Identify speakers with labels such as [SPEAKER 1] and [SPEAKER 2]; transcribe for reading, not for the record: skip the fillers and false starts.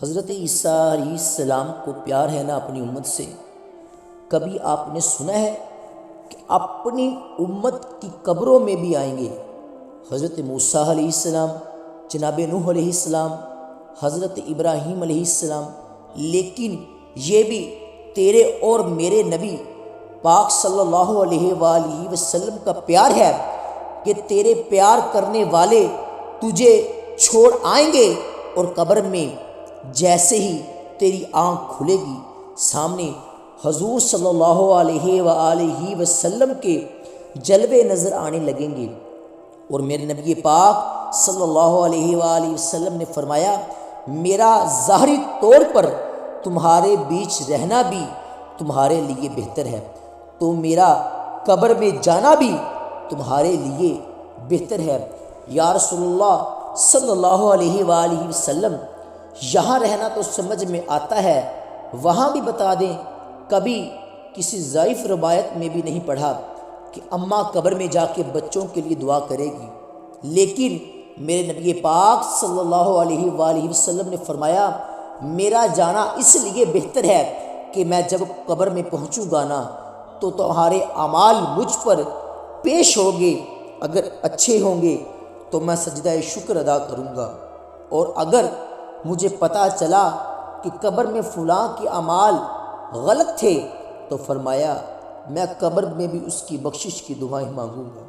[SPEAKER 1] حضرت عیسیٰ علیہ السلام کو پیار ہے نا اپنی امت سے۔ کبھی آپ نے سنا ہے کہ اپنی امت کی قبروں میں بھی آئیں گے؟ حضرت موسیٰ علیہ السلام، جناب نوح علیہ السلام، حضرت ابراہیم علیہ السلام، لیکن یہ بھی تیرے اور میرے نبی پاک صلی اللہ علیہ وآلہ وسلم کا پیار ہے کہ تیرے پیار کرنے والے تجھے چھوڑ آئیں گے، اور قبر میں جیسے ہی تیری آنکھ کھلے گی سامنے حضور صلی اللہ علیہ وآلہ وسلم کے جلوے نظر آنے لگیں گے۔ اور میرے نبی پاک صلی اللہ علیہ وآلہ وسلم نے فرمایا، میرا ظاہری طور پر تمہارے بیچ رہنا بھی تمہارے لیے بہتر ہے، تو میرا قبر میں جانا بھی تمہارے لیے بہتر ہے۔ یا رسول اللہ صلی اللہ علیہ وآلہ وسلم، یہاں رہنا تو سمجھ میں آتا ہے، وہاں بھی بتا دیں۔ کبھی کسی ضعیف روایت میں بھی نہیں پڑھا کہ اماں قبر میں جا کے بچوں کے لیے دعا کرے گی، لیکن میرے نبی پاک صلی اللہ علیہ وآلہ وسلم نے فرمایا، میرا جانا اس لیے بہتر ہے کہ میں جب قبر میں پہنچوں گا نا تو تمہارے اعمال مجھ پر پیش ہوں گے، اگر اچھے ہوں گے تو میں سجدہ شکر ادا کروں گا، اور اگر مجھے پتہ چلا کہ قبر میں فلاں کے اعمال غلط تھے تو فرمایا میں قبر میں بھی اس کی بخشش کی دعائیں مانگوں گا۔